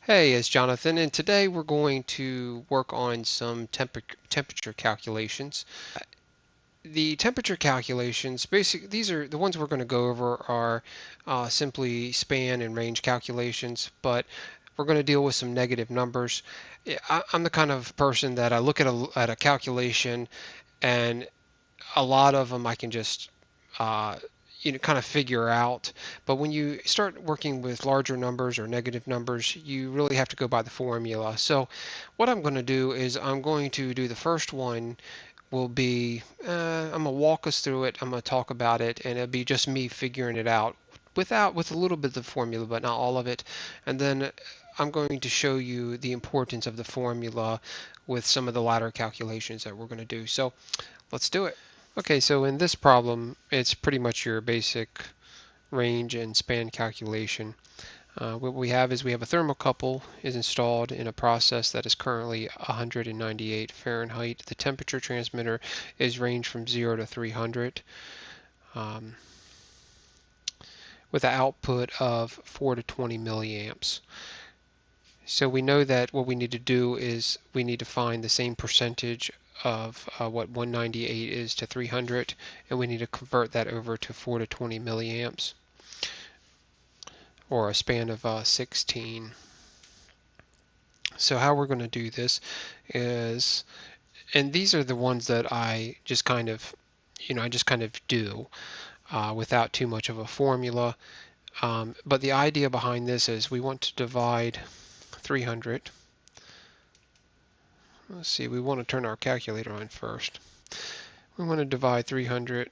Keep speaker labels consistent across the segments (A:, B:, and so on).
A: Hey, it's Jonathan, and today we're going to work on some temperature calculations. The temperature calculations, these are the ones we're going to go over are simply span and range calculations, but we're going to deal with some negative numbers. I'm the kind of person that I look at a calculation, and a lot of them I can just uh, kind of figure out. But when you start working with larger numbers or negative numbers, you really have to go by the formula. So what I'm going to do is I'm going to do the first one will be I'm going to walk us through it. I'm going to talk about it, and it'll be just me figuring it out with a little bit of the formula, but not all of it. And then I'm going to show you the importance of the formula with some of the latter calculations that we're going to do. So let's do it. Okay, so in this problem, it's pretty much your basic range and span calculation. What we have is we have a thermocouple is installed in a process that is currently 198 Fahrenheit. The temperature transmitter is ranged from 0 to 300 um, with an output of 4 to 20 milliamps. So we know that what we need to do is we need to find the same percentage of what 198 is to 300, and we need to convert that over to 4 to 20 milliamps, or a span of 16. So how we're going to do this is, and these are the ones that I just kind of, do without too much of a formula. But the idea behind this is we want to divide 300. Let's see, we want to turn our calculator on first. We want to divide 300.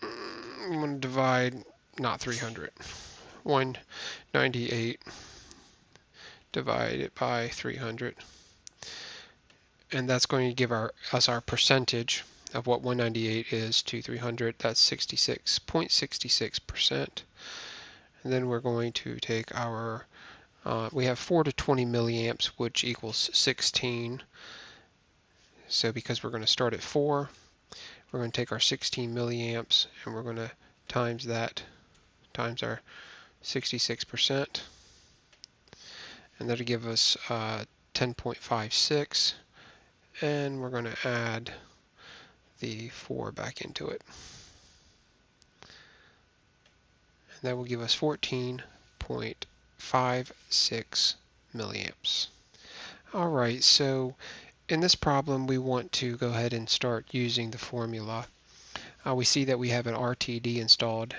A: We want to divide, not 300, 198 divided by 300. And that's going to give us our percentage of what 198 is to 300. That's 66.66%. And then we're going to take our, we have 4 to 20 milliamps, which equals 16. So because we're going to start at 4, we're going to take our 16 milliamps and we're going to times that times our 66%, and that'll give us 10.56, and we're going to add the 4 back into it, and that will give us 14.56 milliamps. Alright, so in this problem we want to go ahead and start using the formula. We see that we have an RTD installed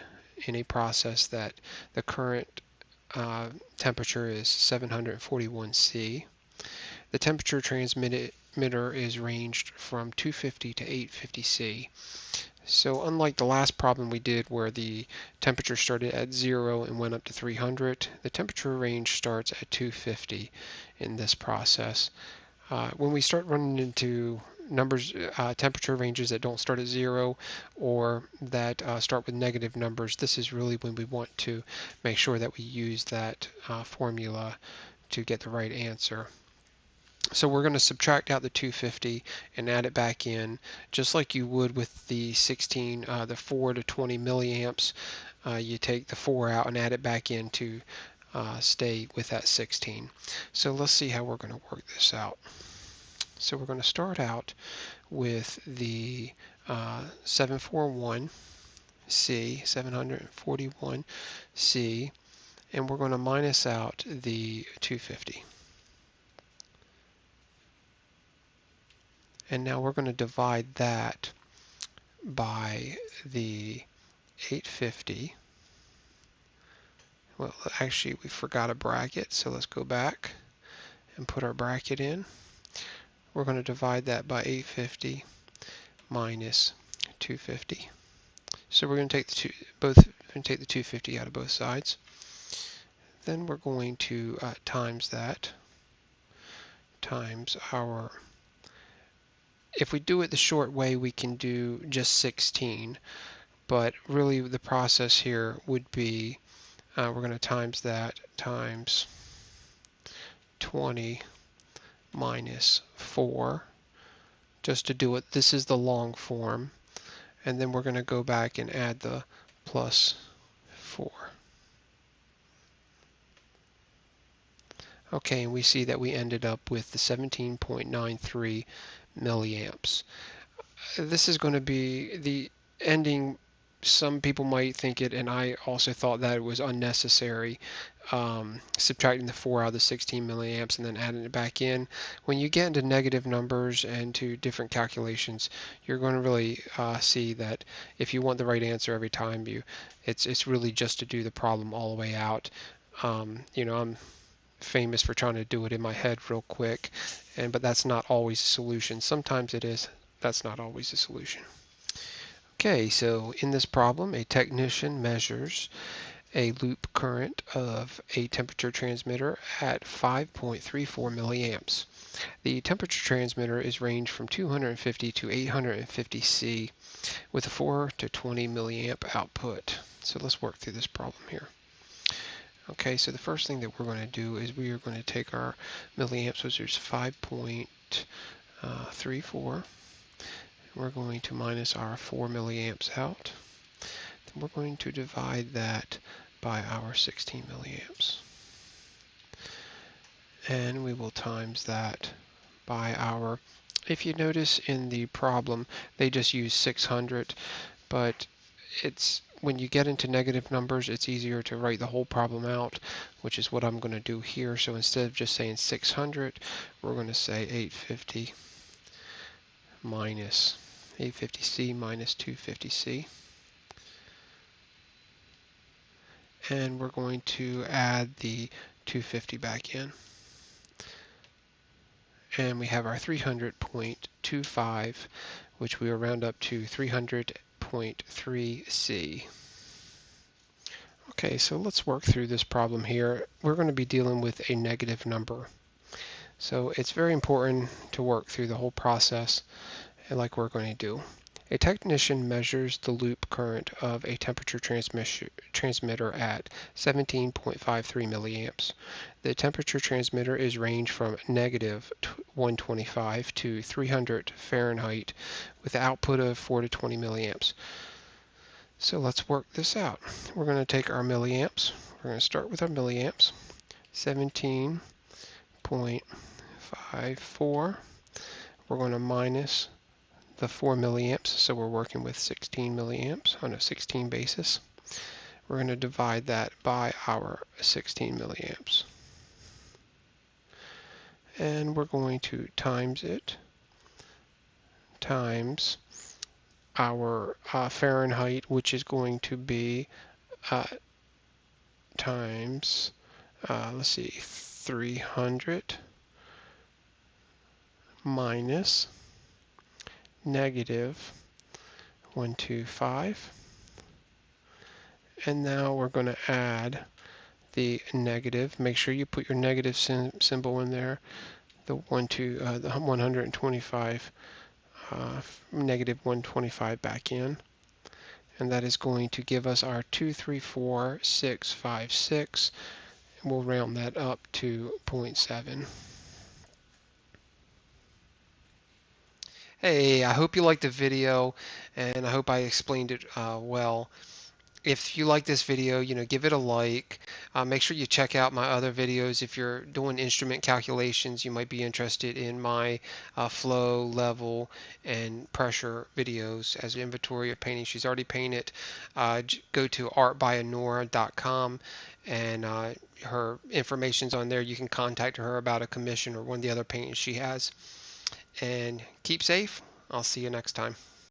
A: in a process that the current temperature is 741 C. The temperature transmitter is ranged from 250 to 850 C. So unlike the last problem we did where the temperature started at 0 and went up to 300, the temperature range starts at 250 in this process. When we start running into numbers, temperature ranges that don't start at 0 or that start with negative numbers, this is really when we want to make sure that we use that formula to get the right answer. So we're going to subtract out the 250 and add it back in, just like you would with the 16, the 4 to 20 milliamps. You take the 4 out and add it back in to stay with that 16. So let's see how we're going to work this out. So we're going to start out with the 741C, 741C, and we're going to minus out the 250. And now we're going to divide that by the 850. Well, actually, we forgot a bracket, so let's go back and put our bracket in. We're going to divide that by 850 minus 250. So we're going to take the 250 out of both sides. Then we're going to times that times our. If we do it the short way, we can do just 16. But really, the process here would be we're going to times that times 20 minus 4 just to do it. This is the long form, and then we're going to go back and add the plus 4. Okay, and we see that we ended up with the 17.93 milliamps. This is going to be the ending. Some people might think it, and I also thought that it was unnecessary, subtracting the 4 out of the 16 milliamps and then adding it back in. When you get into negative numbers and to different calculations, you're going to really see that if you want the right answer every time, it's really just to do the problem all the way out. I'm famous for trying to do it in my head real quick, but that's not always a solution. Sometimes it is. That's not always a solution. Okay, so in this problem, a technician measures a loop current of a temperature transmitter at 5.34 milliamps. The temperature transmitter is ranged from 250 to 850 C with a 4 to 20 milliamp output. So let's work through this problem here. Okay, so the first thing that we're going to do is we are going to take our milliamps, which is 5.34. We're going to minus our 4 milliamps out. Then we're going to divide that by our 16 milliamps. And we will times that by our, if you notice in the problem, they just use 600, but it's when you get into negative numbers, it's easier to write the whole problem out, which is what I'm going to do here. So instead of just saying 600, we're going to say 850 minus 850C minus 250C. And we're going to add the 250 back in. And we have our 300.25, which we will round up to 300.3C. Okay, so let's work through this problem here. We're going to be dealing with a negative number. So it's very important to work through the whole process like we're going to do. A technician measures the loop current of a temperature transmitter at 17.53 milliamps. The temperature transmitter is ranged from negative 125 to 300 Fahrenheit with an output of 4 to 20 milliamps. So let's work this out. We're going to take our milliamps. We're going to start with our milliamps. 17.54. We're going to minus the 4 milliamps, so we're working with 16 milliamps on a 16 basis. We're going to divide that by our 16 milliamps. And we're going to times it times our Fahrenheit, which is going to be times, let's see, 300 minus negative 125. And now we're going to add the negative. Make sure you put your negative symbol in there. The 125, negative 125 back in. And that is going to give us our 234656. We'll round that up to 0.7. Hey, I hope you liked the video, and I hope I explained it well. If you like this video, give it a like. Make sure you check out my other videos. If you're doing instrument calculations, you might be interested in my flow, level, and pressure videos as inventory of painting. She's already painted. Go to artbyanora.com, and her information's on there. You can contact her about a commission or one of the other paintings she has. And keep safe. I'll see you next time.